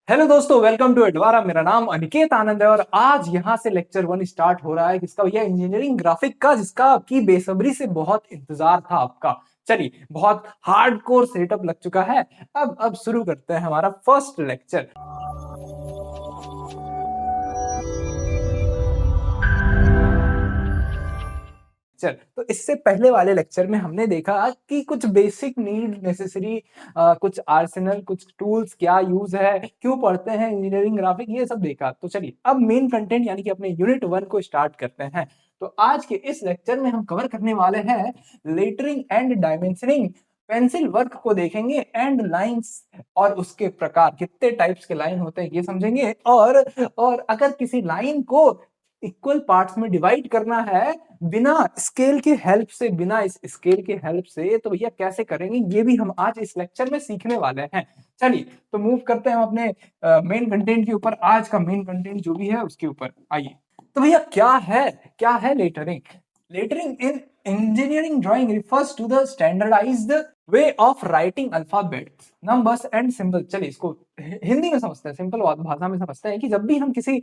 Hello दोस्तों, welcome to एडवारा। मेरा नाम अनिकेत आनंद है और आज यहाँ से लेक्चर 1 स्टार्ट हो रहा है किसका भैया, इंजीनियरिंग ग्राफिक का, जिसका आपकी बेसब्री से बहुत इंतजार था आपका। चलिए, बहुत हार्डकोर सेटअप लग चुका है। अब शुरू करते हैं हमारा फर्स्ट लेक्चर। चल, तो इससे पहले वाले लेक्चर में हमने देखा कि कुछ बेसिक नीड नेसेसरी, कुछ आर्सेनल, कुछ टूल्स, क्या यूज है, क्यों पढ़ते हैं इंजीनियरिंग ग्राफिक, ये सब देखा। तो चलिए अब मेन कंटेंट यानी कि अपने यूनिट 1 को स्टार्ट करते हैं। तो आज के इस लेक्चर में हम कवर करने वाले हैं lettering and dimensioning. Pencil work को देखेंगे एंड लाइंस और उसके प्रकार, कितने टाइप्स के लाइन होते हैं ये समझेंगे। और अगर किसी लाइन को इक्वल पार्ट्स में डिवाइड करना है बिना स्केल के हेल्प से, बिना इस स्केल के हेल्प से, तो भैया कैसे करेंगे ये भी हम आज इस लेक्चर में सीखने वाले हैं। चलिए, तो मूव करते हैं हम अपने मेन कंटेंट के ऊपर। आज का मेन कंटेंट जो भी है उसके ऊपर आइए। तो भैया क्या है lettering? Lettering in engineering drawing refers to the standardized way of writing alphabets, numbers and symbol. चलिए, इसको हिंदी में समझते हैं, सिंपल भाषा में समझते हैं कि जब भी हम किसी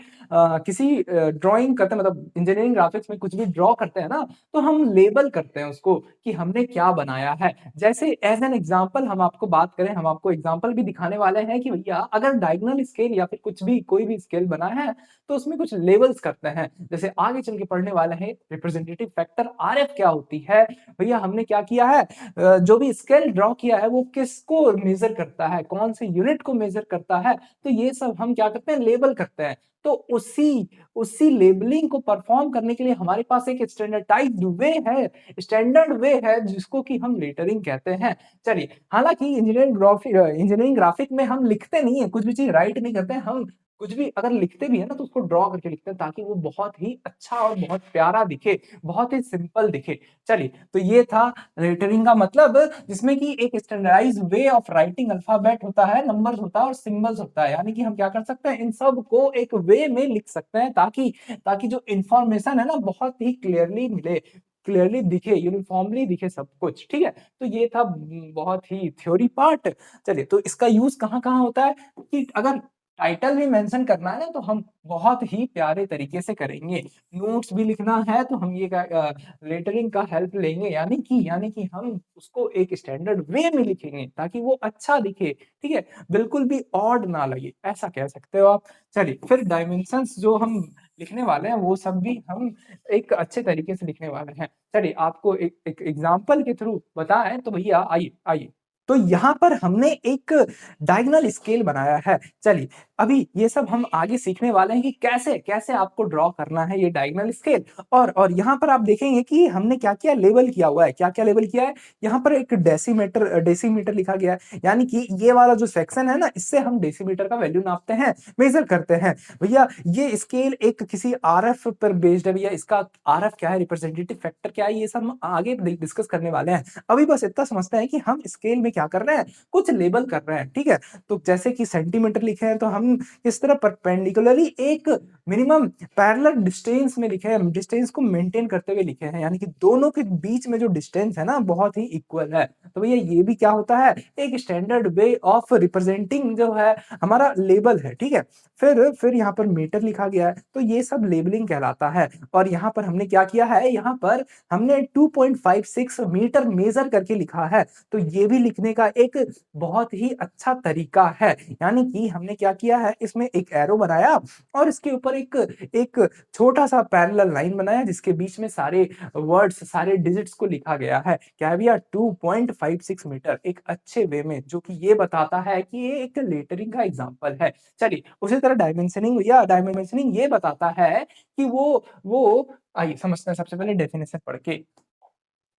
ड्राइंग करते हैं, मतलब इंजीनियरिंग ग्राफिक्स में कुछ भी ड्रॉ करते हैं ना, तो हम लेबल करते हैं उसको कि हमने क्या बनाया है। जैसे एज एन एग्जांपल हम आपको बात करें, हम आपको एग्जांपल भी दिखाने वाले हैं कि भैया अगर डायगोनल स्केल या फिर कुछ भी, कोई भी स्केल बना है तो उसमें कुछ लेवल्स करते हैं। जैसे आगे चल के पढ़ने वाले हैं रिप्रेजेंटेटिव फैक्टर आरएफ क्या होती है। भैया हमने क्या किया है, जो भी स्केल ड्रॉ किया है वो किसको मेजर करता है, कौन से यूनिट को मेजर करता है, तो ये सब हम क्या करते हैं, लेबल करते हैं। तो उसी लेबलिंग को परफॉर्म करने के लिए हमारे पास एक स्टैंडर्ड वे है जिसको कि हम लेटरिंग कहते हैं। चलिए, हालांकि इंजीनियरिंग ग्राफिक में हम लिखते नहीं है, कुछ भी चीज राइट नहीं करते हैं हम। कुछ भी अगर लिखते भी है ना तो उसको ड्रॉ करके लिखते हैं ताकि वो बहुत ही अच्छा और बहुत प्यारा दिखे, बहुत ही सिंपल दिखे। चलिए, तो ये था लेटरिंग का मतलब, जिसमें कि एक standardize way of writing alphabet होता है, नंबर्स होता है और सिंबल्स होता है। यानी कि हम क्या कर सकते हैं, इन सब को एक वे में लिख सकते हैं ताकि ताकि जो इंफॉर्मेशन है ना बहुत ही क्लियरली मिले, क्लियरली दिखे, यूनिफॉर्मली दिखे सब कुछ। ठीक है, तो ये था बहुत ही थ्योरी पार्ट। चलिए, तो इसका यूज कहाँ कहाँ होता है कि अगर टाइटल भी मेंशन करना है ना तो हम बहुत ही प्यारे तरीके से करेंगे। नोट्स भी लिखना है तो हम ये लेटरिंग का हेल्प लेंगे, यानी कि हम उसको एक स्टैंडर्ड वे में लिखेंगे ताकि वो अच्छा दिखे। ठीक है, बिल्कुल भी ऑड ना लगे, ऐसा कह सकते हो आप। चलिए, फिर डायमेंशंस जो हम लिखने वाले हैं वो सब भी हम एक अच्छे तरीके से लिखने वाले हैं। चलिए, आपको एक एग्जांपल के थ्रू बताएं तो भैया आइए आइए। तो यहाँ पर हमने एक डायगोनल स्केल बनाया है। चलिए, अभी ये सब हम आगे सीखने वाले हैं कि कैसे कैसे आपको ड्रॉ करना है ये डायगोनल स्केल। और यहाँ पर आप देखेंगे कि हमने क्या क्या लेबल किया हुआ है, क्या क्या लेबल किया है। यहाँ पर एक डेसीमीटर लिखा गया है, यानी कि ये वाला जो सेक्शन है ना, इससे हम डेसीमीटर का वैल्यू नापते हैं, मेजर करते हैं। भैया ये स्केल एक किसी आरएफ पर बेस्ड है। भैया इसका आरएफ क्या है, रिप्रेजेंटेटिव फैक्टर क्या है, ये सब हम आगे डिस्कस करने वाले हैं। अभी बस इतना समझते हैं कि हम स्केल में क्या कर रहे हैं, कुछ लेबल कर रहे हैं। ठीक है, तो जैसे कि सेंटीमीटर लिखे हैं तो हम इस तरह परपेंडिकुलरली एक मिनिमम पैरेलल डिस्टेंस में लिखे हैं, डिस्टेंस को मेंटेन करते हुए लिखे हैं, यानी कि दोनों के बीच में जो डिस्टेंस है ना बहुत ही इक्वल है। तो भैया ये भी क्या होता है, एक स्टैंडर्ड वे ऑफ रिप्रेजेंटिंग जो है हमारा लेबल है। ठीक है, फिर यहाँ पर मीटर लिखा गया है, तो ये सब लेबलिंग कहलाता है। और यहाँ पर हमने क्या किया है, यहाँ पर हमने 2.56 मीटर मेजर करके लिखा है। तो ये भी लिखने का एक बहुत ही अच्छा तरीका है। यानी कि हमने क्या किया है, इसमें एक एरो बनाया और इसके ऊपर एक एक छोटा सा पैरेलल लाइन बनाया जिसके बीच में सारे वर्ड्स, सारे डिजिट्स को लिखा गया है। क्या है भैया, 2.56 मीटर, एक अच्छे वे में, जो कि ये बताता है कि ये एक लेटरिंग का एग्जांपल है। चलिए, उसी तरह डायमेंशनिंग ये बताता है कि वो आइए समझते हैं सबसे पहले डेफिनेशन पढ़ के।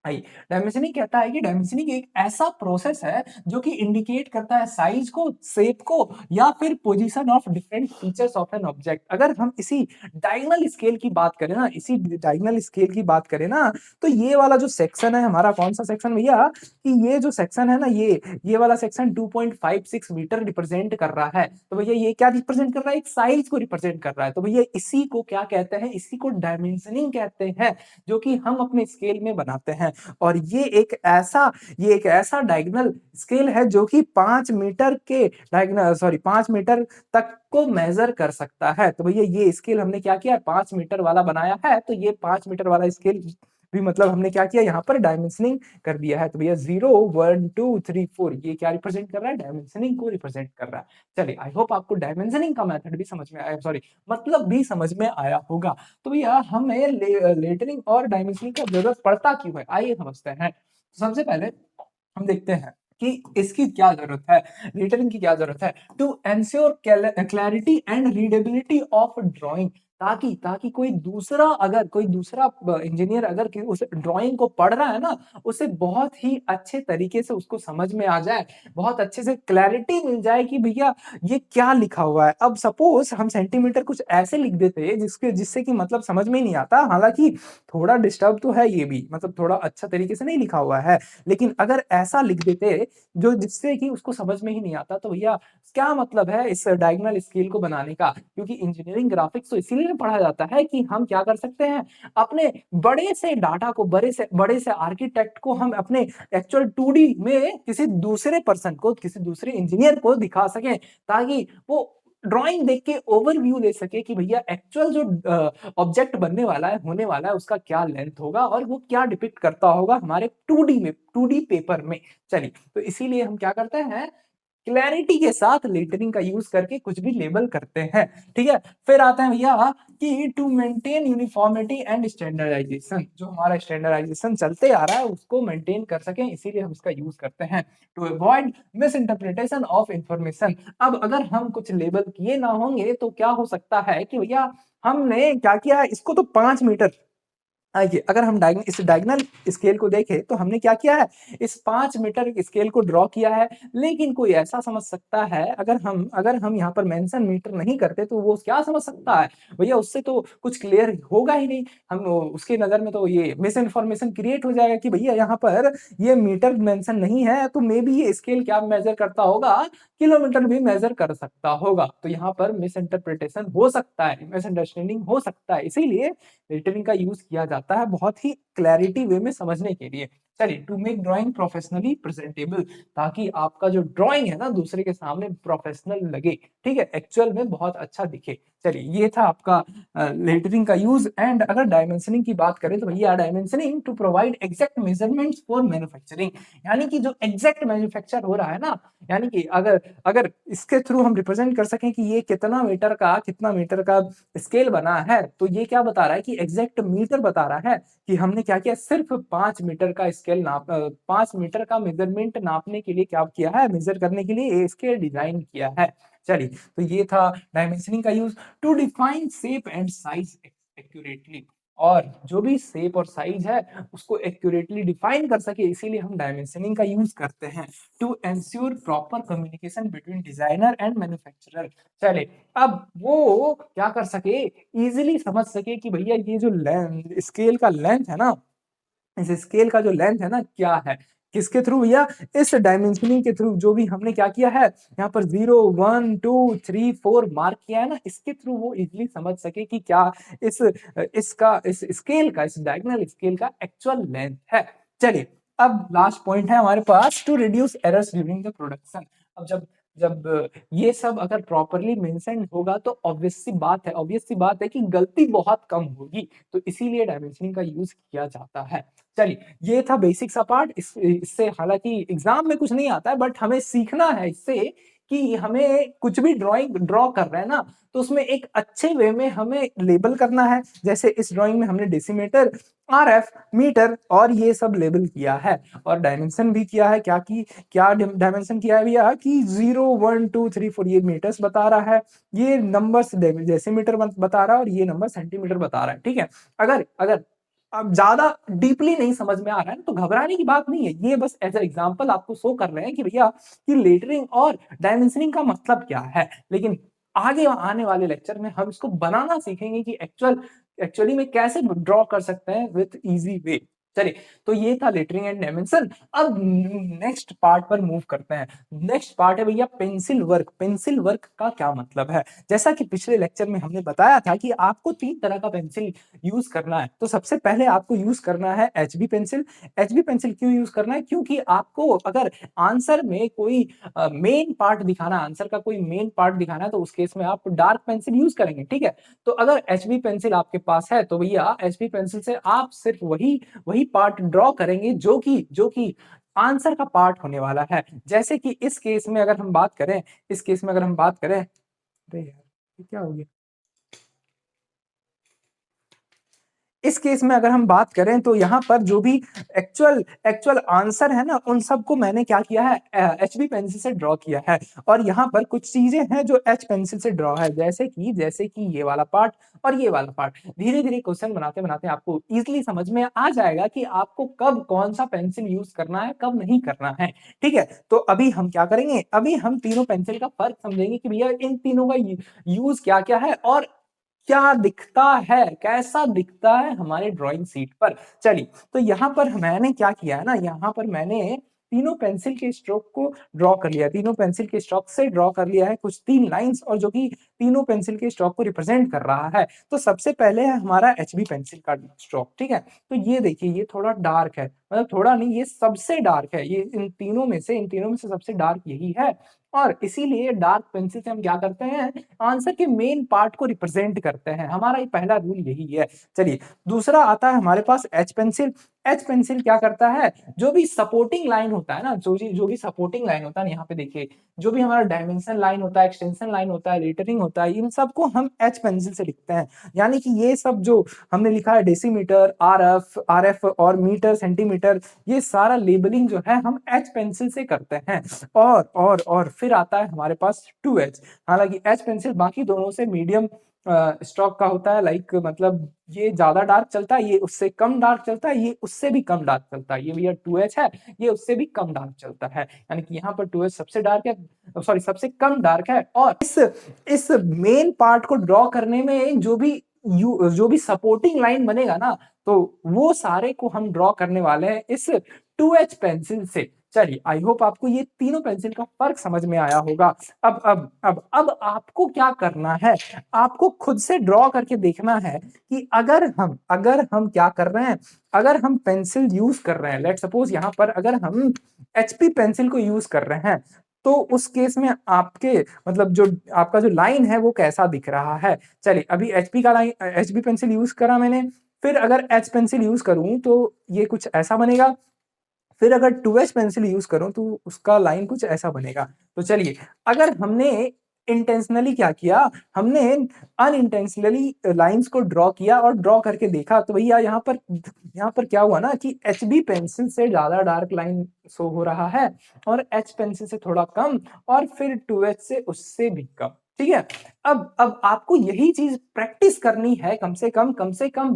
आइए, डायमेंशनिंग कहता है कि डायमेंशनिंग एक ऐसा प्रोसेस है जो कि इंडिकेट करता है साइज को, शेप को या फिर position of different features of an object. अगर हम इसी डायगोनल स्केल की बात करें ना, तो ये वाला जो सेक्शन है हमारा, कौन सा सेक्शन भैया, कि ये जो सेक्शन है ना, ये वाला सेक्शन 2.56 मीटर रिप्रेजेंट कर रहा है। तो भैया ये क्या रिप्रेजेंट कर रहा है, एक साइज को रिप्रेजेंट कर रहा है। तो भैया इसी को क्या कहते हैं, इसी को डायमेंशनिंग कहते हैं, जो कि हम अपने स्केल में बनाते हैं। और ये एक ऐसा डायगोनल स्केल है जो कि 5 मीटर के 5 मीटर तक को मेज़र कर सकता है। तो भैया ये स्केल हमने क्या किया है 5 मीटर वाला बनाया है, तो ये 5 मीटर वाला स्केल भी मतलब हमने क्या किया यहाँ पर डायमेंशनिंग कर दिया है। तो भैया 0, 1, 2, 3, 4 ये क्या रिप्रेजेंट कर रहा है? डायमेंशनिंग को रिप्रेजेंट कर रहा है। चलिए आई होप आपको डायमेंशनिंग का मेथड भी समझ में आया सॉरी मतलब भी समझ में आया होगा। तो भैया हमें लेटरिंग और डायमेंशनिंग का ज़रूरत पड़ता क्यों है? आइए समझते हैं। सबसे पहले हम देखते हैं कि इसकी क्या ज़रूरत है, लेटरिंग की क्या ज़रूरत है? To ensure clarity and readability of drawing ताकि कोई दूसरा इंजीनियर अगर उस ड्राइंग को पढ़ रहा है ना, उसे बहुत ही अच्छे तरीके से उसको समझ में आ जाए, बहुत अच्छे से क्लैरिटी मिल जाए कि भैया ये क्या लिखा हुआ है। अब सपोज़ हम सेंटीमीटर कुछ ऐसे लिख देते जिससे कि मतलब समझ में ही नहीं आता, हालाँकि थोड़ा डिस्टर्ब तो है ये भी, मतलब थोड़ा अच्छा तरीके से नहीं लिखा हुआ है। लेकिन अगर ऐसा लिख देते जो जिससे कि उसको समझ में ही नहीं आता, तो भैया क्या मतलब है इस डायगोनल स्केल को बनाने का? क्योंकि इंजीनियरिंग ग्राफिक्स तो इसीलिए पढ़ा जाता है कि हम क्या कर सकते हैं, अपने बड़े से डाटा को बड़े से आर्किटेक्ट को हम अपने एक्चुअल 2D में किसी दूसरे इंजीनियर को दिखा सकें, ताकि वो ड्राइंग देख के ओवरव्यू ले सके कि भैया एक्चुअल जो ऑब्जेक्ट बनने वाला है, होने वाला है, उसका क्या लेंथ होगा और वो क्या डिपिक्ट करता होगा हमारे 2D पेपर में। चलिए, तो इसीलिए हम क्या करते हैं, क्लैरिटी के साथ लेटरिंग का यूज़ करके कुछ भी लेबल करते हैं, ठीक है? फिर आता है भैया कि to maintain uniformity and standardization, जो हमारा स्टैंडर्डाइजेशन चलते आ रहा है उसको मेंटेन कर सकें, इसीलिए हम इसका यूज़ करते हैं। To avoid misinterpretation of information. अब अगर हम कुछ लेबल किए ना होंगे तो क्या हो सकता है कि भैया हमने क्या किया है, इसको तो 5 मीटर आइए, अगर हम इस डायगोनल स्केल को देखें तो हमने क्या किया है, इस 5 मीटर स्केल को ड्रॉ किया है। लेकिन कोई ऐसा समझ सकता है, अगर हम यहाँ पर मेंशन मीटर नहीं करते तो वो क्या समझ सकता है, भैया उससे तो कुछ क्लियर होगा ही नहीं। उसकी नज़र में तो ये मिस इन्फॉर्मेशन क्रिएट हो जाएगा कि भैया यहाँ पर ये मीटर मेंशन नहीं है, तो मे बी ये स्केल क्या मेज़र करता होगा, किलोमीटर भी मेज़र कर सकता होगा। तो यहाँ पर मिस इंटरप्रिटेशन हो सकता है, मिसअंडरस्टैंडिंग हो सकता है। इसीलिए लेटरिंग का यूज़ किया जाता है बहुत ही क्लैरिटी वे में समझने के लिए। चलिए, to make drawing professionally presentable, ताकि आपका जो ड्राइंग है ना दूसरे के सामने प्रोफेशनल लगे, ठीक है? एक्चुअल में बहुत अच्छा दिखे। चलिए, ये था आपका लेटरिंग का यूज़। एंड अगर डायमेंशनिंग की बात करें तो भैया dimensioning to provide exact measurements for manufacturing, यानी कि जो एग्जैक्ट मैन्युफैक्चर हो रहा है ना, यानी कि अगर अगर इसके थ्रू हम रिप्रेजेंट कर सकें कि ये कितना मीटर का स्केल बना है, तो ये क्या बता रहा है कि एग्जैक्ट मीटर बता रहा है कि हमने क्या किया, सिर्फ 5 मीटर का 5 मीटर का मेजरमेंट नापने के लिए क्या किया है, मेजर करने के लिए ये स्केल डिजाइन किया है। चलिए, तो ये था डायमेंशनिंग का use to define shape and size accurately, और जो भी शेप और साइज है उसको एक्यूरेटली डिफाइन कर सके, इसीलिए हम डायमेंशनिंग का यूज़ करते हैं to ensure proper communication between designer and manufacturer. चलिए, अब वो क्या कर सके, इजीली समझ सके कि भैया ये जो स्केल का लेंथ है ना, इस स्केल का जो लेंथ है ना क्या है, किसके थ्रू भैया, इस डायमेंशनिंग के थ्रू, जो भी हमने क्या किया है यहाँ पर 0, 1, 2, 3, 4 मार्क किया है ना, इसके थ्रू वो इजीली समझ सके कि क्या इस स्केल का, इस डायगोनल स्केल का एक्चुअल लेंथ है। चलिए, अब लास्ट पॉइंट है हमारे पास, to reduce errors during the production. अब जब जब ये सब अगर प्रॉपर्ली मेंशन्ड होगा तो ऑब्वियस सी बात है कि गलती बहुत कम होगी, तो इसीलिए डायमेंशनिंग का यूज़ किया जाता है। चलिए, ये था बेसिक सा पार्ट। इससे हालाँकि एग्ज़ाम में कुछ नहीं आता है, बट हमें सीखना है इससे कि हमें कुछ भी ड्राइंग ड्रॉ कर रहे हैं ना, तो उसमें एक अच्छे वे में हमें लेबल करना है। जैसे इस ड्राइंग में हमने डेसीमीटर, आरएफ, मीटर और ये सब लेबल किया है, और डायमेंशन भी किया है। क्या डायमेंशन किया है भैया कि 0, 1, 2, 3, 4 ये मीटर्स बता रहा है, ये नंबर्स डेसीमीटर बता रहा है और ये नंबर सेंटीमीटर बता रहा है, ठीक है? अगर अगर अब ज़्यादा डीपली नहीं समझ में आ रहा है ना, तो घबराने की बात नहीं है। ये बस एज़ अ एग्ज़ाम्पल आपको शो कर रहे हैं कि भैया कि लेटरिंग और डायमेंशनिंग का मतलब क्या है। लेकिन आगे आने वाले लेक्चर में हम इसको बनाना सीखेंगे कि एक्चुअली में कैसे ड्रॉ कर सकते हैं विथ ईज़ी वे। चलिए, तो ये था लेटरिंग एंड डायमेंशन। अब नेक्स्ट पार्ट पर मूव करते हैं। नेक्स्ट पार्ट है भैया पेंसिल वर्क। पेंसिल वर्क का क्या मतलब है? जैसा कि पिछले लेक्चर में हमने बताया था कि आपको 3 तरह का पेंसिल यूज़ करना है। तो सबसे पहले आपको यूज़ करना है एचबी पेंसिल। एचबी पेंसिल क्यों यूज़ करना है? क्योंकि आपको अगर आंसर में कोई मेन पार्ट दिखाना है, आंसर का कोई मेन पार्ट दिखाना है, तो उस केस में आप डार्क पेंसिल यूज़ करेंगे, ठीक है? तो अगर एचबी पेंसिल आपके पास है, तो भैया एचबी पेंसिल से आप सिर्फ वही वही पार्ट ड्रॉ करेंगे जो कि आंसर का पार्ट होने वाला है। जैसे कि इस केस में अगर हम बात करें, इस केस में अगर हम बात करें, अरे यार! ये क्या हो गया? इस केस में अगर हम बात करें तो यहाँ पर जो भी एक्चुअल एक्चुअल आंसर है ना, उन सबको मैंने क्या किया है एचबी पेंसिल से ड्रॉ किया है। और यहाँ पर कुछ चीजें हैं जो एच पेंसिल से ड्रॉ है, जैसे कि ये वाला पार्ट और ये वाला पार्ट। धीरे-धीरे क्वेश्चन बनाते-बनाते आपको ईज़िली समझ में आ जाएगा कि आपको कब कौन-सा पेंसिल यूज़ करना है, कब नहीं करना है। ठीक है? तो अभी हम क्या करेंगे? अभी हम तीनों पेंसिल का फ़र्क समझेंगे कि भैया इन तीनों का यूज़ क्या-क्या है और क्या दिखता है, कैसा दिखता है हमारे ड्राइंग शीट पर। चलिए, तो यहाँ पर मैंने क्या किया है ना, यहाँ पर मैंने तीनों पेंसिल के स्ट्रोक को ड्रॉ कर लिया है। तीनों पेंसिल के स्ट्रोक से ड्रॉ कर लिया है कुछ 3 लाइन्स, और जो कि तीनों पेंसिल के स्ट्रोक को रिप्रेजेंट कर रहा है। तो सबसे पहले है हमारा एचबी पेंसिल का स्ट्रोक, ठीक है? तो ये देखिए, ये थोड़ा डार्क है, मतलब थोड़ा नहीं, ये सबसे डार्क है। ये इन तीनों में से सबसे डार्क यही है, और इसीलिए डार्क पेंसिल से हम क्या करते हैं, आंसर के मेन पार्ट को रिप्रेजेंट करते हैं। हमारा ये पहला रूल यही है। चलिए, दूसरा आता है हमारे पास एच पेंसिल। एच पेंसिल क्या करता है, जो भी सपोर्टिंग लाइन होता है ना, जो भी सपोर्टिंग लाइन होता है ना, यहाँ पे देखिए, जो भी हमारा डायमेंशन लाइन होता है, एक्सटेंशन लाइन होता है, लेटरिंग होता है, इन सबको हम एच पेंसिल से लिखते हैं। यानी कि ये सब जो हमने लिखा है डेसीमीटर, आरएफ और मीटर, सेंटीमीटर, ये सारा लेबलिंग जो है हम एच पेंसिल से करते हैं। और फिर आता है हमारे पास 2H। हालाँकि एच पेंसिल बाकी दोनों से मीडियम स्ट्रोक का होता है, लाइक मतलब ये ज़्यादा डार्क चलता है, ये उससे कम डार्क चलता है, ये उससे भी कम डार्क चलता है। ये भैया 2H है, ये उससे भी कम डार्क चलता है। यानी कि यहाँ पर 2H सबसे डार्क है, सॉरी सबसे कम डार्क है, और इस मेन पार्ट को ड्रॉ करने में जो भी सपोर्टिंग लाइन बनेगा ना, तो वो सारे को हम ड्रॉ करने वाले हैं इस 2H पेंसिल से। चलिए, आई होप आपको ये तीनों पेंसिल का फ़र्क समझ में आया होगा। अब आपको क्या करना है, आपको खुद से ड्रॉ करके देखना है कि अगर हम क्या कर रहे हैं, अगर हम पेंसिल यूज़ कर रहे हैं, लेट्स सपोज़ यहाँ पर अगर हम एचबी पेंसिल को यूज़ कर रहे हैं, तो उस केस में आपके मतलब जो आपका जो लाइन है वो कैसा दिख रहा है। चलिए, अभी एचबी पेंसिल यूज़ करा मैंने, फिर अगर एच पेंसिल यूज़ करूँ तो ये कुछ ऐसा बनेगा। फिर अगर 2H पेंसिल यूज़ करूँ तो उसका लाइन कुछ ऐसा बनेगा। तो चलिए, अगर हमने इंटेंशनली क्या किया, हमने अनइंटेंशनली लाइन्स को ड्रॉ किया और ड्रॉ करके देखा, तो भैया यहाँ पर क्या हुआ ना कि एचबी पेंसिल से ज़्यादा डार्क लाइन शो हो रहा है, और एच पेंसिल से थोड़ा कम, और फिर 2H से उससे भी कम। ठीक है? अब आपको यही चीज़ प्रैक्टिस करनी है, कम से कम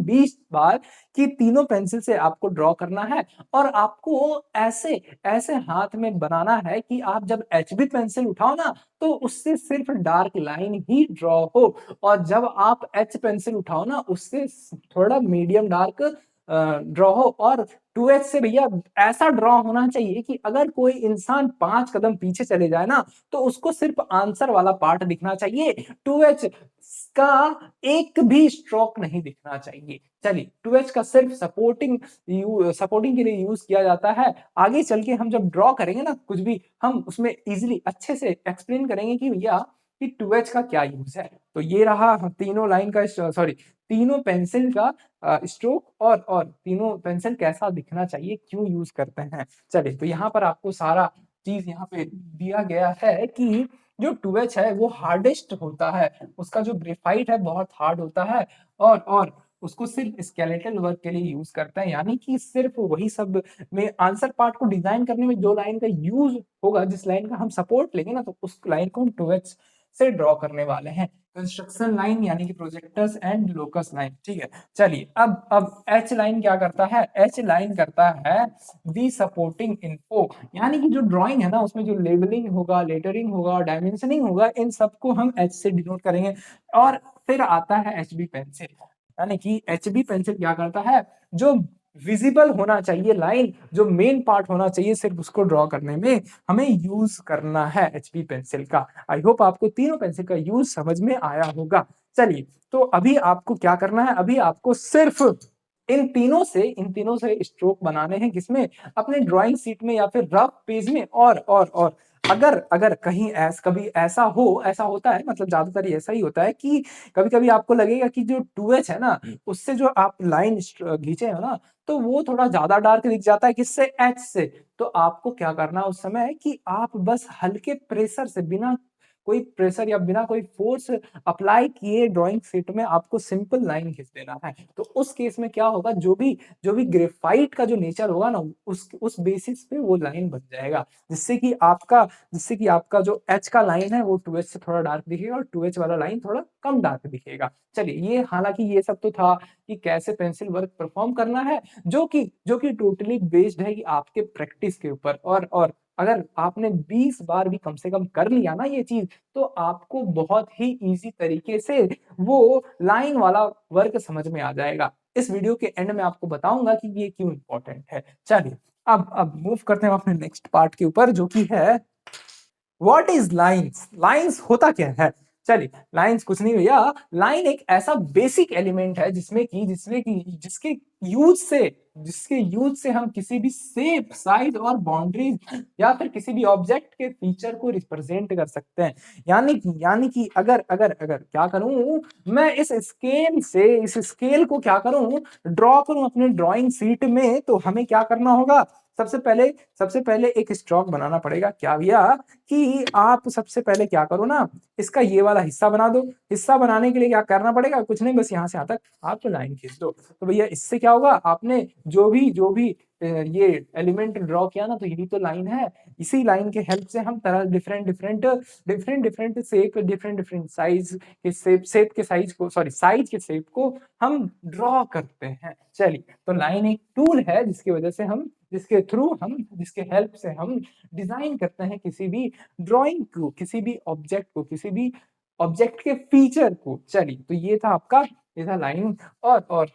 20 बार, कि तीनों पेंसिल से आपको ड्रॉ करना है, और आपको ऐसे ऐसे हाथ में बनाना है कि आप जब एचबी पेंसिल उठाओ ना, तो उससे सिर्फ डार्क लाइन ही ड्रॉ हो, और जब आप एच पेंसिल उठाओ ना, उससे थोड़ा मीडियम डार्क ड्रॉ हो, और 2H से भैया ऐसा ड्रॉ होना चाहिए कि अगर कोई इंसान 5 कदम पीछे चले जाए ना, तो उसको सिर्फ आंसर वाला पार्ट दिखना चाहिए। 2H का एक भी स्ट्रोक नहीं दिखना चाहिए। चलिए, 2H का सिर्फ सपोर्टिंग के लिए यूज़ किया जाता है। आगे चल के हम जब ड्रॉ करेंगे ना कुछ भी, हम उसमें ईज़िली अच्छे से एक्सप्लेन करेंगे कि भैया कि 2H का क्या यूज़ है। तो ये रहा तीनों लाइन का सॉरी तीनों पेंसिल का स्ट्रोक, और तीनों पेंसिल कैसा दिखना चाहिए, क्यों यूज़ करते हैं। चलिए, तो यहाँ पर आपको सारा चीज़ यहाँ पे दिया गया है कि जो 2H है वो हार्डेस्ट होता है, उसका जो ग्रेफाइट है बहुत हार्ड होता है, और उसको सिर्फ स्केलेटल वर्क के लिए यूज़ करते हैं, यानी कि सिर्फ वही सब में आंसर पार्ट को डिज़ाइन करने में जो लाइन का यूज़ होगा, जिस लाइन का हम सपोर्ट लेंगे ना, तो उस लाइन को हम 2H से ड्रॉ करने वाले हैं। कंस्ट्रक्शन लाइन यानी कि प्रोजेक्टर्स एंड लोकस लाइन, ठीक है। चलिए, अब एच लाइन क्या करता है, एच लाइन करता है दी सपोर्टिंग इन्फो, यानी कि जो ड्राइंग है ना, उसमें जो लेबलिंग होगा, लेटरिंग होगा, डायमेंशनिंग होगा, इन सबको हम एच से डिनोट करेंगे। और फिर आता है एचबी पेंसिल, यानी कि एचबी पेंसिल क्या करता है, जो विजिबल होना चाहिए लाइन, जो मेन पार्ट होना चाहिए सिर्फ उसको ड्रॉ करने में हमें यूज करना है एचबी पेंसिल का। आई होप आपको तीनों पेंसिल का यूज समझ में आया होगा। चलिए, तो अभी आपको क्या करना है, अभी आपको सिर्फ इन तीनों से स्ट्रोक बनाने हैं, किसमें, अपने ड्राइंग शीट में या फिर रफ पेज में। और अगर अगर कहीं कभी ऐसा होता है, मतलब ज्यादातर ये ऐसा ही होता है कि कभी कभी आपको लगेगा कि जो 2H है ना, उससे जो आप लाइन खींचे हो ना, तो वो थोड़ा ज्यादा डार्क दिख जाता है, किससे, एच से। तो आपको क्या करना है उस समय कि आप बस हल्के प्रेशर से, बिना कोई प्रेशर या बिना कोई फोर्स अप्लाई किए ड्राइंग शीट में आपको सिंपल लाइन खींच देना है। तो उस केस में क्या होगा, जो भी ग्रेफाइट का जो नेचर होगा ना, उस बेसिस पे वो लाइन बन जाएगा, जिससे कि आपका जो एच का लाइन है वो 2H से थोड़ा डार्क दिखेगा और 2H वाला लाइन थोड़ा कम डार्क दिखेगा। चलिए, ये हालांकि ये सब तो था कि कैसे पेंसिल वर्क परफॉर्म करना है, जो कि टोटली बेस्ड है कि आपके प्रैक्टिस के ऊपर। और अगर आपने 20 बार भी कम से कम कर लिया ना ये चीज, तो आपको बहुत ही इजी तरीके से वो लाइन वाला वर्क समझ में आ जाएगा। इस वीडियो के एंड में आपको बताऊंगा कि ये क्यों इंपॉर्टेंट है। चलिए, अब मूव करते हैं अपने नेक्स्ट पार्ट के ऊपर, जो कि है व्हाट इज लाइंस। लाइंस होता क्या है। चलिए, लाइंस कुछ नहीं भैया, लाइन एक ऐसा बेसिक एलिमेंट है जिसके यूज से हम किसी भी शेप, साइज और बाउंड्रीज या फिर किसी भी ऑब्जेक्ट के फीचर को रिप्रेजेंट कर सकते हैं। यानी कि अगर अगर अगर क्या करूं, मैं इस स्केल को क्या करूं, ड्रॉ करूं अपने ड्राइंग शीट में, तो हमें क्या करना होगा, सबसे पहले एक स्ट्रोक बनाना पड़ेगा। क्या भैया, कि आप सबसे पहले क्या करो ना, इसका ये वाला हिस्सा बना दो। हिस्सा बनाने के लिए क्या करना पड़ेगा, कुछ नहीं, बस यहाँ से यहाँ तक आप लाइन खींच दो। तो भैया इससे क्या होगा, आपने जो भी ये एलिमेंट ड्रॉ किया ना, तो यही तो लाइन है। इसी लाइन के हेल्प से हम तरह डिफरेंट शेप, डिफरेंट साइज के साइज को हम ड्रॉ करते हैं। चलिए, तो लाइन एक टूल है जिसके हेल्प से हम डिजाइन करते हैं किसी भी ड्राइंग को, किसी भी ऑब्जेक्ट को, किसी भी ऑब्जेक्ट के फीचर को। चलिए, तो ये था लाइन। और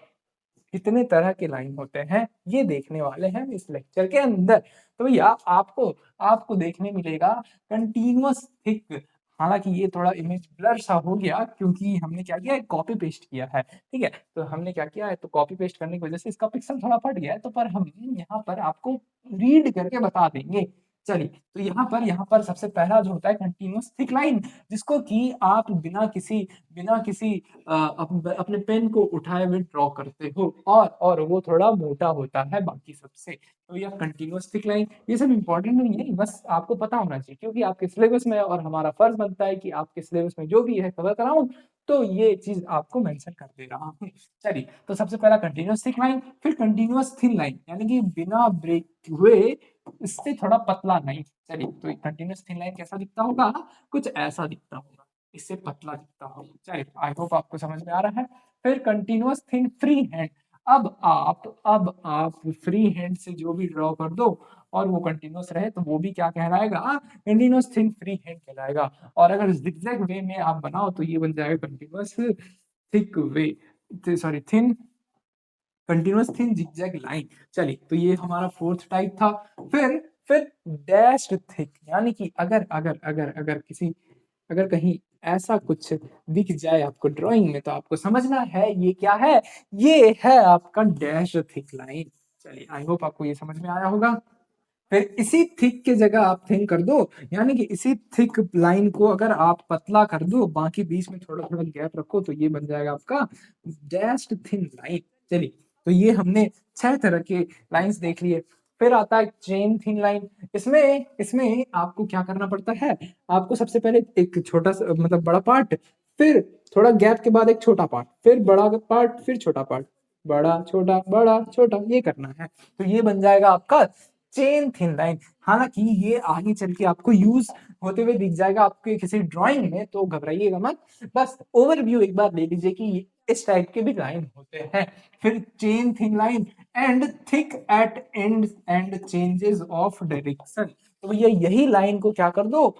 कितने तरह के लाइन होते हैं ये देखने वाले हैं इस लेक्चर के अंदर। तो भैया आपको आपको देखने मिलेगा कंटिन्यूअस थिक। हालांकि ये थोड़ा इमेज ब्लर सा हो गया, क्योंकि हमने क्या किया है, कॉपी पेस्ट किया है। ठीक है, तो हमने क्या किया है, तो कॉपी पेस्ट करने की वजह से इसका पिक्सल थोड़ा फट गया है, तो पर हम यहाँ पर आपको रीड करके बता देंगे। चलिए, तो यहाँ पर सबसे पहला जो होता है कंटिन्यूअस थिक लाइन, जिसको कि आप बिना किसी अपने पेन को उठाए हुए ड्रॉ करते हो, और वो थोड़ा मोटा होता है बाकी सबसे। तो यह कंटिन्यूअस थिक लाइन, ये सब इंपॉर्टेंट नहीं है, बस आपको पता होना चाहिए, क्योंकि आपके सिलेबस में, और हमारा फर्ज बनता है कि आपके सिलेबस में जो भी है कवर कराऊं, तो ये चीज आपको मेंशन कर दे रहा हूँ। चलिए, तो सबसे पहला कंटिन्यूअस थिक लाइन, फिर कंटिन्यूअस थिन लाइन, यानी कि बिना ब्रेक हुए, इससे थोड़ा पतला नहीं। चलिए, तो कंटिन्यूअस थिन लाइन कैसा दिखता होगा, कुछ ऐसा दिखता होगा, इससे पतला दिखता होगा। चलिए, आई होप आपको समझ में आ रहा है। फिर कंटिन्यूअस थिन फ्री हैंड, अब आप फ्री हैंड से जो भी ड्रॉ कर दो और वो कंटिन्यूअस रहे, तो वो भी क्या कहलाएगा, कंटिन्यूअस थिन फ्री हैंड कहलाएगा। और अगर जिगजैग वे में आप बनाओ, तो ये बन जाएगा continuous thick way, sorry thin continuous thin zigzag line. चलिए, तो ये हमारा फोर्थ टाइप था। फिर डैश्ड थिक, यानी कि अगर कहीं ऐसा कुछ दिख जाए आपको ड्राइंग में, तो आपको समझना है ये क्या है, ये है आपका डैश थिक लाइन। चलिए, आई होप आपको ये समझ में आया होगा। फिर इसी थिक के जगह आप थिन कर दो, यानी कि इसी थिक लाइन को अगर आप पतला कर दो, बाकी बीच में थोड़ा थोड़ा गैप रखो, तो ये बन जाएगा आपका डैश्ड थिन लाइन। चलिए, तो ये हमने 6 तरह के लाइंस देख लिए। फिर आता है चेन थिन लाइन। इसमें आपको क्या करना पड़ता है, आपको सबसे पहले एक छोटा सा, मतलब बड़ा पार्ट, फिर थोड़ा गैप के बाद एक छोटा पार्ट, फिर बड़ा पार्ट, फिर छोटा पार्ट, बड़ा छोटा, ये करना है। तो ये बन जाएगा आपका चेन थिन लाइन। हालांकि ये आगे चल के आपको यूज होते हुए दिख जाएगा आपके किसी ड्राइंग में, तो घबराइएगा मत, बस ओवरव्यू एक बार ले लीजिए कि इस टाइप के भी लाइन होते हैं। फिर chain thin line and thick eight and changes of direction. तो भैया यही लाइन को क्या कर दो,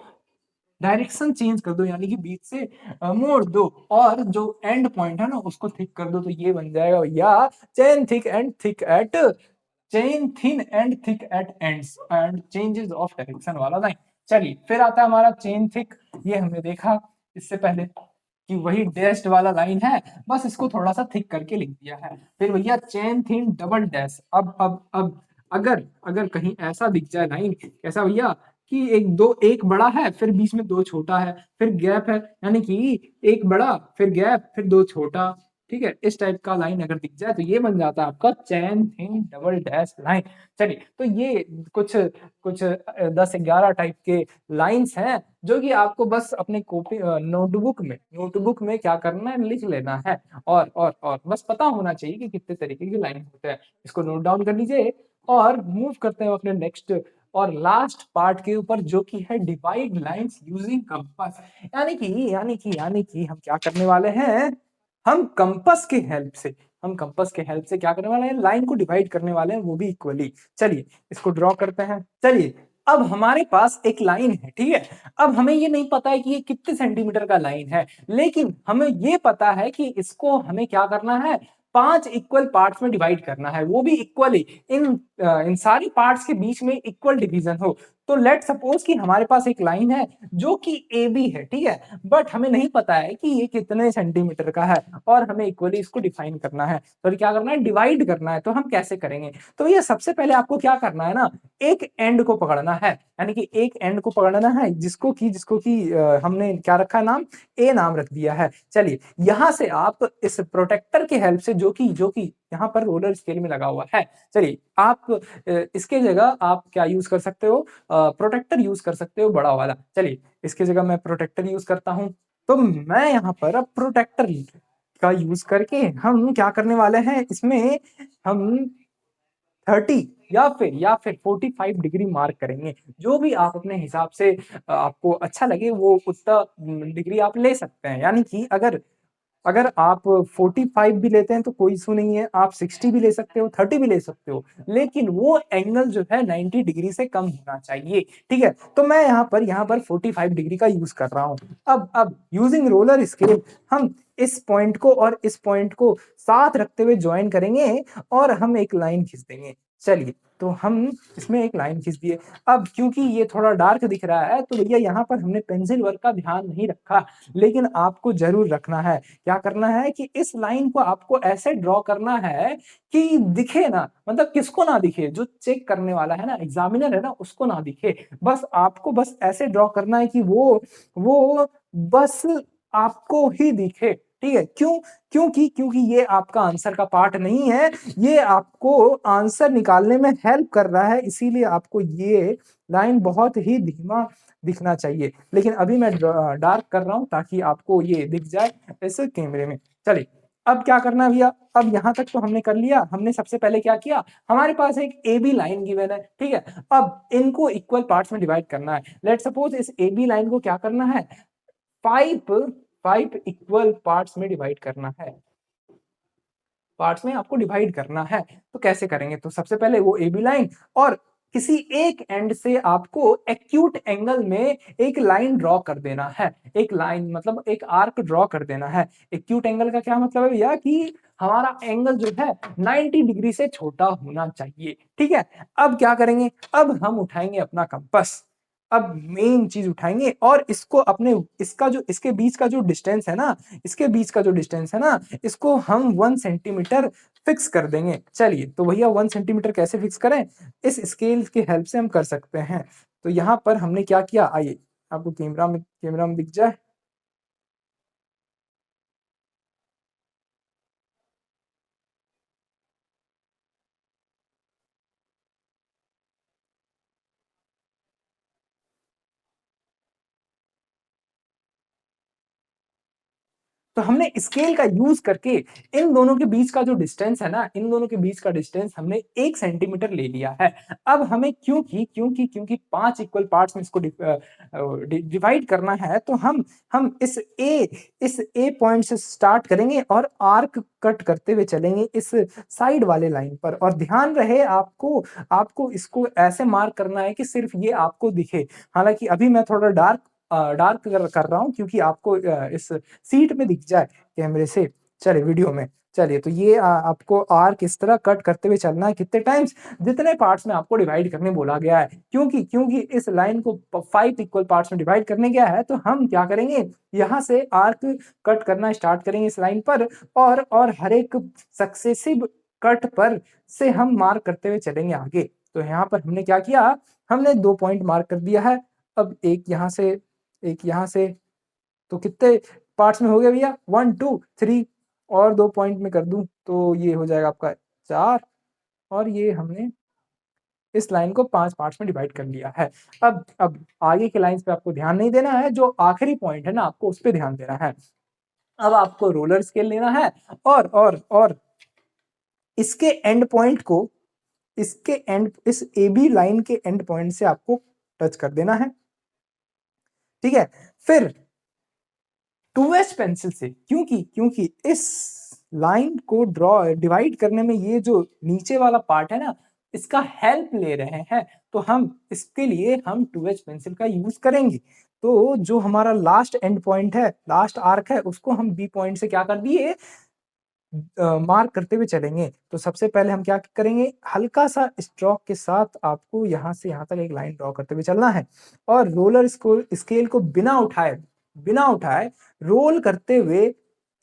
डायरेक्शन चेंज कर दो, यानी कि बीच से मोड़ दो और जो एंड पॉइंट है ना उसको थिक कर दो, तो ये बन जाएगा भैया chain thin and thick eight ends and changes of direction वाला लाइन। चलिए फिर आता है हमारा चेन थिक, ये हमने देखा इससे पहले कि वही डैश्ड वाला लाइन है, बस इसको थोड़ा सा थिक करके लिख दिया है। फिर भैया चेन थिन डबल डैश। अब अगर अगर कहीं ऐसा दिख जाए लाइन, कैसा भैया कि एक बड़ा है फिर बीच में दो छोटा है फिर गैप है, यानी कि एक बड़ा फिर गैप फिर दो छोटा, ठीक है, इस टाइप का लाइन अगर दिख जाए तो ये बन जाता है आपका चैन थिन डबल डैश लाइन। चलिए तो ये कुछ कुछ 10-11 टाइप के लाइंस हैं जो कि आपको बस अपने कॉपी नोटबुक में क्या करना है, लिख लेना है और बस पता होना चाहिए कि कितने तरीके की लाइन होते हैं। इसको नोट डाउन कर लीजिए और मूव करते हैं अपने नेक्स्ट और लास्ट पार्ट के ऊपर, जो कि है डिवाइड लाइंस यूजिंग कंपास। यानी कि हम क्या करने वाले हैं, हम कंपास के हेल्प से क्या करने वाले हैं, लाइन को डिवाइड करने वाले हैं, वो भी इक्वली। चलिए इसको ड्रॉ करते हैं। चलिए अब हमारे पास एक लाइन है, ठीक है। अब हमें ये नहीं पता है कि ये कितने सेंटीमीटर का लाइन है, लेकिन हमें ये पता है कि इसको हमें क्या करना है, 5 इक्वल पार्ट्स में डिवाइड करना है, वो भी इक्वली। इन सारी पार्ट्स के बीच में इक्वल डिवीजन हो। तो लेट सपोज कि हमारे पास एक लाइन है जो कि ए बी है, ठीक है, बट हमें नहीं पता है कि ये कितने सेंटीमीटर का है और हमें इक्वली इसको डिफाइन करना है, तो क्या करना है, डिवाइड करना है। तो हम कैसे करेंगे, तो ये सबसे पहले आपको क्या करना है ना, एक एंड को पकड़ना है, यानी कि एक एंड को पकड़ना है जिसको कि हमने क्या रखा है नाम, ए नाम रख दिया है। चलिए यहां से आप इस प्रोटेक्टर के हेल्प से, जो कि यहाँ पर रोलर स्केल में लगा हुआ है, चलिए आप इसके जगह आप क्या यूज कर सकते हो, प्रोटेक्टर यूज कर सकते हो बड़ा वाला। चलिए इसकी जगह मैं प्रोटेक्टर यूज करता हूं। तो मैं यहाँ पर अब प्रोटेक्टर का यूज करके हम क्या करने वाले हैं, इसमें हम 30 या फिर 45 डिग्री मार्क करेंगे। जो भी आप अपने हिसाब से आपको अच्छा लगे वो उतना डिग्री आप ले सकते हैं। यानी कि अगर अगर आप 45 भी लेते हैं तो कोई इशू नहीं है, आप 60 भी ले सकते हो, 30 भी ले सकते हो, लेकिन वो एंगल जो है 90 डिग्री से कम होना चाहिए, ठीक है। तो मैं यहाँ पर 45 डिग्री का यूज कर रहा हूँ। अब यूजिंग रोलर स्केल हम इस पॉइंट को और इस पॉइंट को साथ रखते हुए ज्वाइन करेंगे और हम एक लाइन खींच देंगे। चलिए तो हम इसमें एक लाइन खींच दिए। अब क्योंकि ये थोड़ा डार्क दिख रहा है तो भैया यहाँ पर हमने पेंसिल वर्क का ध्यान नहीं रखा, लेकिन आपको जरूर रखना है। क्या करना है कि इस लाइन को आपको ऐसे ड्रॉ करना है कि दिखे ना, मतलब किसको ना दिखे, जो चेक करने वाला है ना, एग्जामिनर है ना, उसको ना दिखे। बस आपको बस ऐसे ड्रॉ करना है कि वो बस आपको ही दिखे, ठीक है। क्योंकि ये आपका आंसर का पार्ट नहीं है, ये आपको आंसर निकालने में हेल्प कर रहा है, इसीलिए आपको ये लाइन बहुत ही धीमा दिखना चाहिए। लेकिन अभी मैं डार्क कर रहा हूं ताकि आपको ये दिख जाए इस कैमरे में। चलिए अब क्या करना है भैया, अब यहां तक तो हमने कर लिया। हमने सबसे पहले क्या किया, हमारे पास एक ए बी लाइन गिवन है, ठीक है। अब इनको इक्वल पार्ट्स में डिवाइड करना है। लेट सपोज इस ए बी लाइन को क्या करना है, 5 इक्वल पार्ट्स में डिवाइड करना है, पार्ट्स में आपको डिवाइड करना है। तो कैसे करेंगे, तो सबसे पहले वो ए बी लाइन और किसी एक एंड से आपको एक्यूट एंगल में एक लाइन ड्रॉ कर देना है। एक लाइन मतलब एक आर्क ड्रॉ कर देना है। एक्यूट एंगल का क्या मतलब है भैया, कि हमारा एंगल जो है 90 डिग्री से छोटा होना चाहिए, ठीक है। अब क्या करेंगे, अब हम उठाएंगे अपना कंपास। अब मेन चीज उठाएंगे और इसको अपने इसके बीच का जो डिस्टेंस है ना, इसको हम 1 सेंटीमीटर फिक्स कर देंगे। चलिए तो भैया 1 सेंटीमीटर कैसे फिक्स करें, इस स्केल की हेल्प से हम कर सकते हैं। तो यहाँ पर हमने क्या किया, आइए आपको कैमरा में दिख जाए। तो हमने स्केल का यूज करके इन दोनों के बीच का जो डिस्टेंस है ना, इन दोनों के बीच का डिस्टेंस हमने 1 सेंटीमीटर ले लिया है। अब हमें क्योंकि 5 इक्वल पार्ट्स में इसको डिवाइड करना है, तो हम इस ए पॉइंट से स्टार्ट करेंगे और आर्क कट करते हुए चलेंगे इस साइड वाले लाइन पर। और ध्यान रहे आपको इसको ऐसे मार्क करना है कि सिर्फ ये आपको दिखे। हालांकि अभी मैं थोड़ा डार्क डार्क कर रहा हूँ क्योंकि आपको इस सीट में दिख जाए कैमरे से, चलिए वीडियो में। चलिए तो ये आपको आर्क इस तरह कट करते हुए चलना है कितने टाइम्स, जितने पार्ट्स में आपको डिवाइड करने बोला गया है। क्योंकि क्योंकि इस लाइन को 5 इक्वल पार्ट्स में डिवाइड करने गया है, तो हम क्या करेंगे, यहाँ से आर्क कट करना स्टार्ट करेंगे इस लाइन पर, और हर एक सक्सेसिव कट पर से हम मार्क करते हुए चलेंगे आगे। तो यहाँ पर हमने क्या किया, हमने 2 पॉइंट मार्क कर दिया है। अब एक यहाँ से, एक यहाँ से, तो कितने पार्ट्स में हो गया भैया, 1 2 3, और 2 पॉइंट में कर दूं तो ये हो जाएगा आपका 4, और ये हमने इस लाइन को 5 पार्ट्स में डिवाइड कर लिया है। अब आगे की लाइंस पे आपको ध्यान नहीं देना है, जो आखिरी पॉइंट है ना आपको उस पे ध्यान देना है। अब आपको रोलर स्केल लेना है और इसके एंड पॉइंट को, इसके एंड, इस ए बी लाइन के एंड पॉइंट से आपको टच कर देना है, ठीक है। फिर 2H पेंसिल से, क्योंकि क्योंकि इस लाइन को ड्रॉ डिवाइड करने में ये जो नीचे वाला पार्ट है ना, इसका हेल्प ले रहे हैं, तो हम इसके लिए हम 2H पेंसिल का यूज करेंगे। तो जो हमारा लास्ट एंड पॉइंट है, लास्ट आर्क है, उसको हम बी पॉइंट से क्या कर दिए, मार्क करते हुए चलेंगे। तो सबसे पहले हम क्या करेंगे, हल्का सा स्ट्रोक के साथ आपको यहाँ से यहाँ तक एक लाइन ड्रॉ करते हुए चलना है, और रोलर स्केल को बिना उठाए रोल करते हुए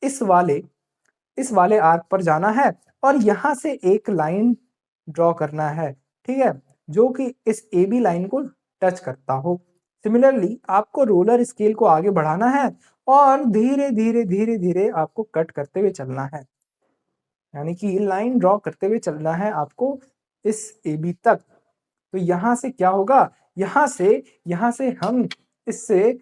इस वाले आर्क पर जाना है, और यहाँ से एक लाइन ड्रॉ करना है, ठीक है, जो कि इस ए बी लाइन को टच करता हो। सिमिलरली आपको रोलर स्केल को आगे बढ़ाना है, और धीरे धीरे धीरे धीरे आपको कट करते हुए चलना है, यानी कि लाइन ड्रॉ करते हुए चलना है आपको इस ए बी तक। तो यहाँ से क्या होगा, यहाँ से हम इससे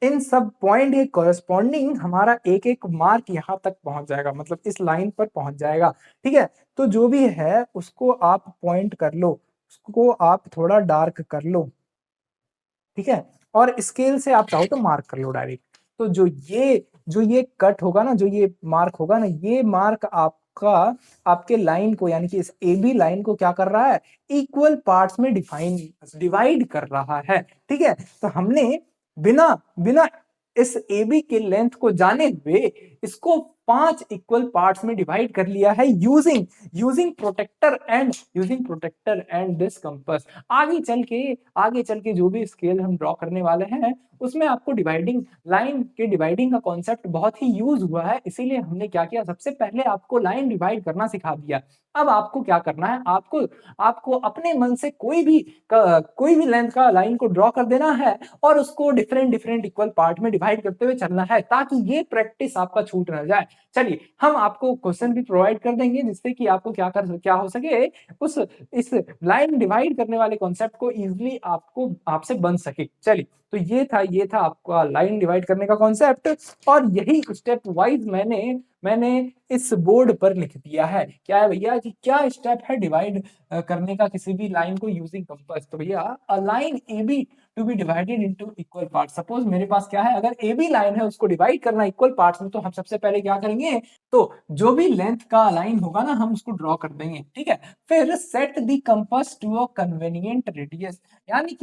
इन सब पॉइंट के कॉरेस्पॉन्डिंग हमारा एक एक मार्क यहाँ तक पहुंच जाएगा, मतलब इस लाइन पर पहुंच जाएगा, ठीक है। तो जो भी है उसको आप पॉइंट कर लो, उसको आप थोड़ा डार्क कर लो, ठीक है, और स्केल से आप चाहो तो मार्क कर लो डायरेक्ट। तो जो ये कट होगा ना, जो ये मार्क होगा ना, ये मार्क आपका आपके लाइन को, यानी कि इस ए बी लाइन को क्या कर रहा है, इक्वल पार्ट्स में डिवाइड कर रहा है, ठीक है। तो हमने बिना बिना इस ए बी के लेंथ को जाने हुए इसको 5 इक्वल पार्ट्स में डिवाइड कर लिया है, using protractor and this compass. आगे चल के जो भी स्केल हम ड्रॉ करने वाले हैं, उसमें आपको डिवाइडिंग का कॉन्सेप्ट बहुत ही यूज हुआ है, इसीलिए हमने क्या किया, सबसे पहले आपको लाइन डिवाइड करना सिखा दिया। अब आपको क्या करना है, आपको अपने मन से कोई भी लेंथ का लाइन को ड्रॉ कर देना है, और उसको डिफरेंट इक्वल पार्ट में डिवाइड करते हुए चलना है, ताकि ये प्रैक्टिस आपका छूट न जाए। चलिए हम आपको क्वेश्चन भी प्रोवाइड कर देंगे, जिससे कि आपको क्या हो सके, उस इस लाइन डिवाइड करने वाले कॉन्सेप्ट को इजीली आपसे बन सके। चलिए तो ये था आपका लाइन डिवाइड करने का कॉन्सेप्ट, और यही स्टेप वाइज मैंने इस बोर्ड पर लिख दिया है। क्या है भैया कि क्या स्टेप है डिवाइड करने का किसी भी लाइन को यूजिंग कंपास। तो भैया a line A B to B divided into equal part. Suppose मेरे पास क्या है, अगर ए बी लाइन है उसको डिवाइड करना इक्वल पार्ट्स में, तो हम सबसे पहले क्या करेंगे, तो जो भी लेंथ का लाइन होगा ना, हम उसको ड्रॉ कर देंगे, ठीक है। फिर set the compass to a convenient radius, यानी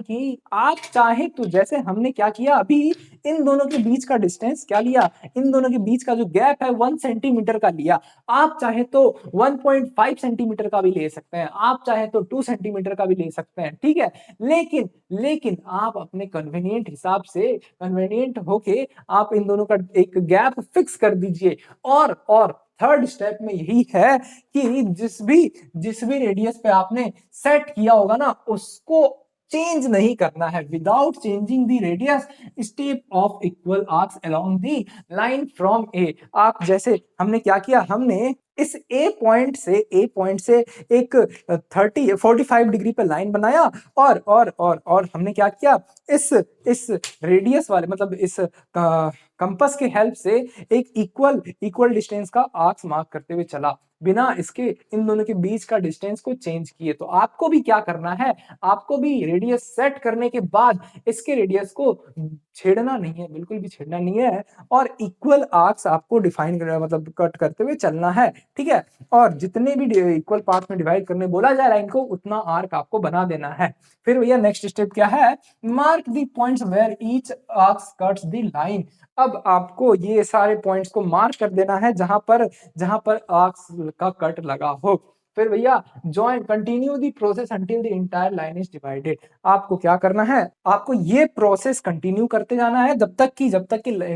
कि आप चाहे तो, जैसे हमने क्या किया अभी, इन दोनों के बीच का डिस्टेंस क्या लिया, इन दोनों के बीच का जो गैप है 1 सेंटीमीटर का लिया। आप चाहे तो 1.5 सेंटीमीटर का भी ले सकते हैं, आप चाहे तो 2 सेंटीमीटर का भी ले सकते हैं, ठीक है। लेकिन आप अपने कन्वीनियंट हिसाब से, कन्वीनियंट होके आप इन दोनों का एक गैप फिक्स कर दीजिए। और थर्ड स्टेप में यही है कि जिस भी रेडियस पे आपने सेट किया होगा ना, उसको चेंज नहीं करना है। Without changing the radius, step off equal arcs along the line from A. आप जैसे हमने क्या किया, हमने इस ए पॉइंट से एक 45 डिग्री पे लाइन बनाया, और हमने क्या किया, इस रेडियस वाले, मतलब इस कंपास के हेल्प से एक इक्वल डिस्टेंस का आर्क्स मार्क करते हुए चला, बिना इसके इन दोनों के बीच का डिस्टेंस को चेंज किए। तो आपको भी क्या करना है, आपको भी रेडियस सेट करने के बाद इसके रेडियस को छेड़ना नहीं है, बिल्कुल भी छेड़ना नहीं है, और इक्वल आर्क्स आपको डिफाइन मतलब कट करते हुए चलना है, ठीक है। और जितने भी इक्वल पार्ट में डिवाइड करने बोला जाए लाइन को, उतना आर्क आपको बना देना है। फिर भैया नेक्स्ट स्टेप क्या है, mark the points where each arcs cuts the line. अब आपको ये सारे पॉइंट्स को मार्क कर देना है जहां पर आर्क्स का कट लगा हो। फिर भैया join continue the process until the entire line is divided. आपको क्या करना है, आपको ये प्रोसेस कंटिन्यू करते जाना है जब तक कि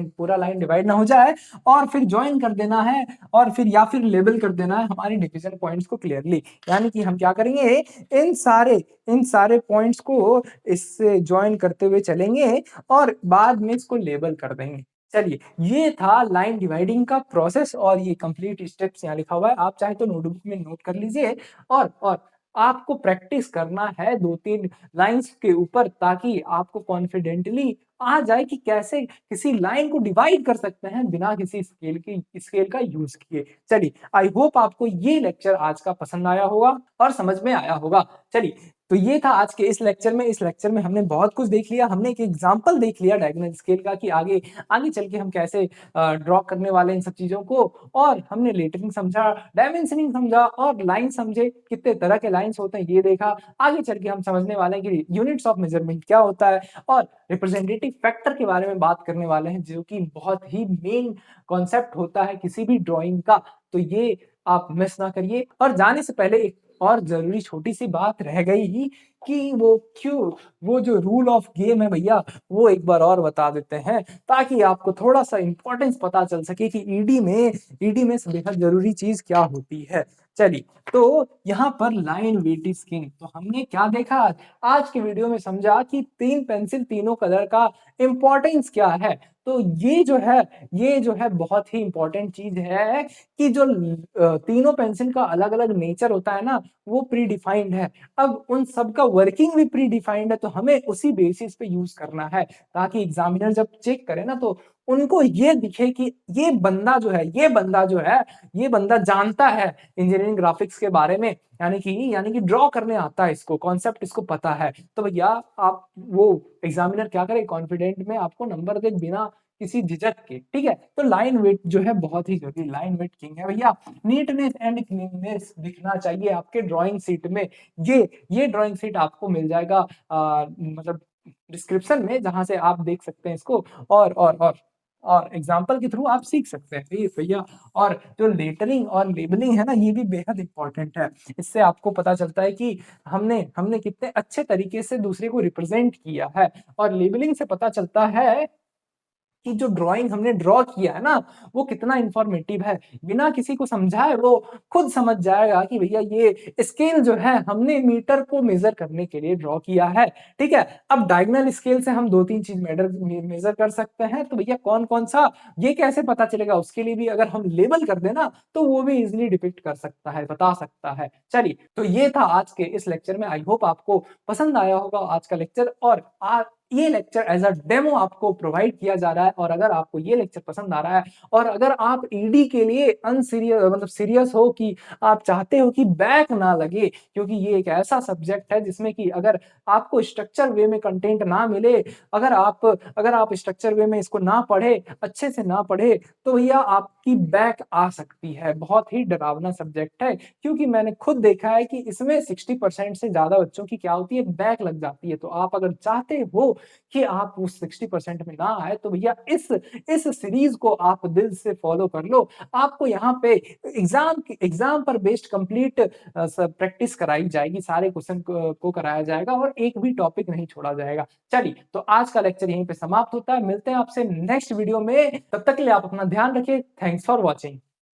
पूरा लाइन डिवाइड ना हो जाए, और फिर ज्वाइन कर देना है, और फिर या फिर लेबल कर देना है हमारी डिवीजन पॉइंट्स को क्लियरली। यानी कि हम क्या करेंगे, इन सारे पॉइंट्स को इससे ज्वाइन करते हुए चलेंगे और बाद में इसको लेबल कर देंगे। चलिए, ये था लाइन डिवाइडिंग का प्रोसेस, और ये कंप्लीट स्टेप्स यहाँ लिखा हुआ है, आप चाहे तो नोटबुक में नोट कर लीजिए। और आपको प्रैक्टिस करना है 2-3 लाइंस के ऊपर, ताकि आपको कॉन्फिडेंटली आ जाए कि कैसे किसी लाइन को डिवाइड कर सकते हैं बिना किसी स्केल का यूज किए। चलिए, आई होप आपको ये लेक्चर आज का पसंद आया होगा और समझ में आया होगा। चलिए, तो ये था आज के इस लेक्चर में हमने बहुत कुछ देख लिया, हमने एक एग्जांपल देख लिया डायगोनल स्केल का कि आगे आगे चल के हम कैसे ड्रॉ करने वाले हैं इन सब चीजों को, और हमने लेटरिंग समझा, डायमेंशनिंग समझा, और लाइन समझे, कितने तरह के लाइंस होते हैं ये देखा। आगे चल के हम समझने वाले हैं कि यूनिट्स ऑफ मेजरमेंट क्या होता है, और रिप्रेजेंटेटिव फैक्टर के बारे में बात करने वाले हैं, जो कि बहुत ही मेन कॉन्सेप्ट होता है किसी भी ड्राइंग का। तो ये आप मिस ना करिए। और जाने से पहले एक और जरूरी छोटी सी बात रह गई कि वो जो रूल ऑफ गेम है भैया, वो एक बार और बता देते हैं, ताकि आपको थोड़ा सा इंपॉर्टेंस पता चल सके कि ईडी में बेहद जरूरी चीज क्या होती है। चलिए, तो यहाँ पर लाइन वेटी स्कीम, तो हमने क्या देखा आज के वीडियो में, समझा कि 3 पेंसिल तीनों कलर का इंपॉर्टेंस क्या है। तो ये जो है बहुत ही इंपॉर्टेंट चीज है कि जो तीनों पेंसिल का अलग अलग नेचर होता है ना, वो प्री डिफाइंड है। अब उन सब का वर्किंग भी प्री डिफाइंड है, तो हमें उसी बेसिस पे यूज करना है, ताकि एग्जामिनर जब चेक करे ना, तो उनको ये दिखे कि ये बंदा जानता है इंजीनियरिंग ग्राफिक्स के बारे में, यानी कि ड्रॉ करने आता है, इसको कॉन्सेप्ट इसको पता है। तो भैया आप वो एग्जामिनर क्या करे, कॉन्फिडेंट में आपको नंबर दे बिना किसी झिझक के, ठीक है। तो लाइन वेट जो है बहुत ही जरूरी, लाइन वेट किंग है भैया। नीटनेस एंड क्लीननेस दिखना चाहिए आपके ड्राइंग शीट में। ये ड्राइंग शीट आपको मिल जाएगा मतलब डिस्क्रिप्शन में, जहां से आप देख सकते हैं इसको, और एग्जाम्पल के थ्रू आप सीख सकते हैं भैया। और जो लेटरिंग और लेबलिंग है ना, ये भी बेहद इंपॉर्टेंट है। इससे आपको पता चलता है कि हमने कितने अच्छे तरीके से दूसरे को रिप्रेजेंट किया है, और लेबलिंग से पता चलता है कि जो ड्राइंग हमने ड्रॉ किया है ना, वो कितना इंफॉर्मेटिव है। बिना किसी को समझाए वो खुद समझ जाएगा कि भैया ये स्केल जो है हमने मीटर को मेजर करने के लिए ड्रॉ किया है, ठीक है। अब डायगोनल स्केल से हम 2-3 चीज मेजर कर सकते हैं, तो भैया कौन कौन सा, ये कैसे पता चलेगा, उसके लिए भी अगर हम लेबल कर देना, तो वो भी इजिली डिपिक्ट कर सकता है, बता सकता है। चलिए, तो ये था आज के इस लेक्चर में। आई होप आपको पसंद आया होगा आज का लेक्चर, और ये लेक्चर एज अ डेमो आपको प्रोवाइड किया जा रहा है। और अगर आपको ये लेक्चर पसंद आ रहा है, और अगर आप ईडी के लिए अनसीरियस मतलब सीरियस हो, कि आप चाहते हो कि बैक ना लगे, क्योंकि ये एक ऐसा सब्जेक्ट है जिसमें कि अगर आपको स्ट्रक्चर वे में कंटेंट ना मिले, अगर आप स्ट्रक्चर वे में इसको ना पढ़े, अच्छे से ना पढ़े, तो भैया आपकी बैक आ सकती है। बहुत ही डरावना सब्जेक्ट है, क्योंकि मैंने खुद देखा है कि इसमें 60% से ज्यादा बच्चों की क्या होती है, बैक लग जाती है। तो आप अगर चाहते हो कि आप उस 60% में ना आए, तो भैया इस सीरीज को आप दिल से फॉलो कर लो। आपको यहाँ पे एग्जाम पर बेस्ड कंप्लीट प्रैक्टिस कराई जाएगी, सारे क्वेश्चन को कराया जाएगा, और एक भी टॉपिक नहीं छोड़ा जाएगा। चलिए, तो आज का लेक्चर यहीं पे समाप्त होता है। मिलते हैं आपसे नेक्स्ट वीडियो में, तब तक के लिए आप अपना ध्यान रखिए। Thanks for watching.